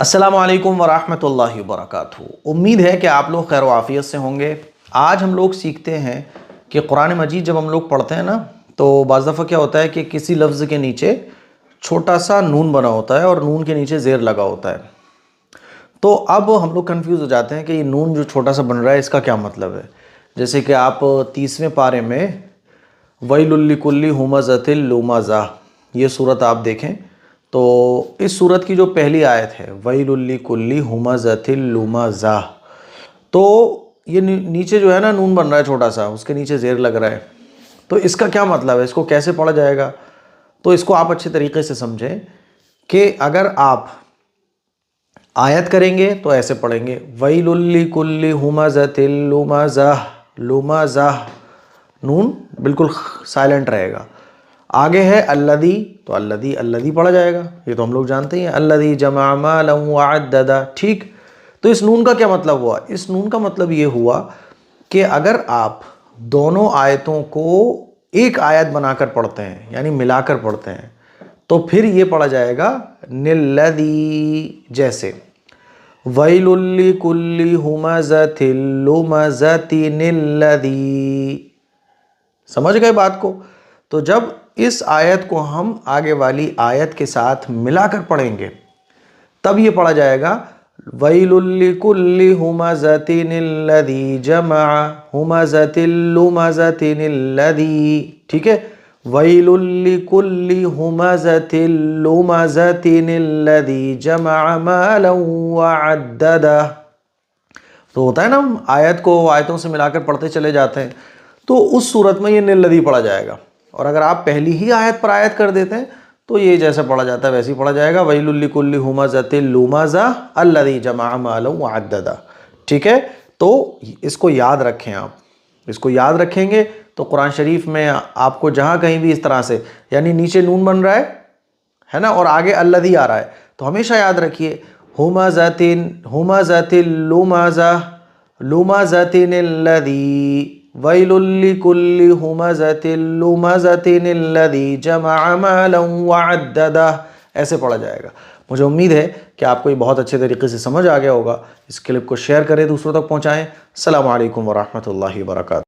السلام علیکم ورحمۃ اللہ وبرکاتہ۔ امید ہے کہ آپ لوگ خیر و عافیت سے ہوں گے۔ آج ہم لوگ سیکھتے ہیں کہ قرآن مجید جب ہم لوگ پڑھتے ہیں نا تو بعض دفعہ کیا ہوتا ہے کہ کسی لفظ کے نیچے چھوٹا سا نون بنا ہوتا ہے اور نون کے نیچے زیر لگا ہوتا ہے، تو اب ہم لوگ کنفیوز ہو جاتے ہیں کہ یہ نون جو چھوٹا سا بن رہا ہے اس کا کیا مطلب ہے۔ جیسے کہ آپ 30ویں پارے میں وَيْلٌ لِّكُلِّ ہُمَزَةٍ لُمَزَةٍ یہ صورت آپ دیکھیں تو اس صورت کی جو پہلی آیت ہے وَيْلٌ لِّكُلِّ ہُمَزَةٍ لُمَزَةٍ، تو یہ نیچے جو ہے نا نون بن رہا ہے چھوٹا سا، اس کے نیچے زیر لگ رہا ہے، تو اس کا کیا مطلب ہے، اس کو کیسے پڑھا جائے گا؟ تو اس کو آپ اچھے طریقے سے سمجھیں کہ اگر آپ آیت کریں گے تو ایسے پڑھیں گے وَيْلٌ لِّكُلِّ ہُمَزَةٍ لُمَزَةٍ لُمَزَةٍ، نون بالکل سائلنٹ رہے گا۔ آگے ہے الذی، تو الذی پڑھا جائے گا، یہ تو ہم لوگ جانتے ہیں، الذی جمع مالا وعددا، ٹھیک۔ تو اس نون کا کیا مطلب ہوا؟ اس نون کا مطلب یہ ہوا کہ اگر آپ دونوں آیتوں کو ایک آیت بنا کر پڑھتے ہیں یعنی ملا کر پڑھتے ہیں تو پھر یہ پڑھا جائے گا نلذی، جیسے وَيْلٌ لِّكُلِّ ہُمَزَةٍ لُمَزَةٍ الَّذِي، سمجھ گئے بات کو؟ تو جب اس آیت کو ہم آگے والی آیت کے ساتھ ملا کر پڑھیں گے تب یہ پڑھا جائے گا وَيْلٌ لِّكُلِّ ہُمَزَةٍ الَّذِي جَمَعَ ہُمَزَةٍ لُمَزَةٍ الَّذِي، ٹھیک ہے، وَيْلٌ لِّكُلِّ ہُمَزَةٍ لُمَزَةٍ الَّذِي جَمَعَ مَالًا وَعَدَّدَهُ۔ تو ہوتا ہے نا ہم آیت کو آیتوں سے ملا کر پڑھتے چلے جاتے ہیں، تو اس صورت میں یہ نلذی پڑھا جائے گا، اور اگر آپ پہلی ہی آیت پر آیت کر دیتے ہیں تو یہ جیسے پڑھا جاتا ہے ویسے ہی پڑھا جائے گا وَيْلٌ لِّكُلِّ ہُمَزَةٍ لُمَزَةٍ الَّذِي جَمَعَ مَالًا وَعَدَّدَهُ، ٹھیک ہے۔ تو اس کو یاد رکھیں، آپ اس کو یاد رکھیں گے تو قرآن شریف میں آپ کو جہاں کہیں بھی اس طرح سے یعنی نیچے نون بن رہا ہے نا اور آگے الذی آ رہا ہے تو ہمیشہ یاد رکھیے ہُمَزَةٍ لُمَزَةٍ لُمَزَةٍ الَّذِي وَيْلٌ لِّكُلِّ ہُمَزَةٍ لُمَزَةٍ الَّذِي جَمَعَ مَالًا وَعَدَّدَهُ، ایسے پڑھا جائے گا۔ مجھے امید ہے کہ آپ کو یہ بہت اچھے طریقے سے سمجھ آ گیا ہوگا۔ اس کلپ کو شیئر کریں، دوسروں تک پہنچائیں۔ السلام علیکم ورحمۃ اللہ وبرکاتہ۔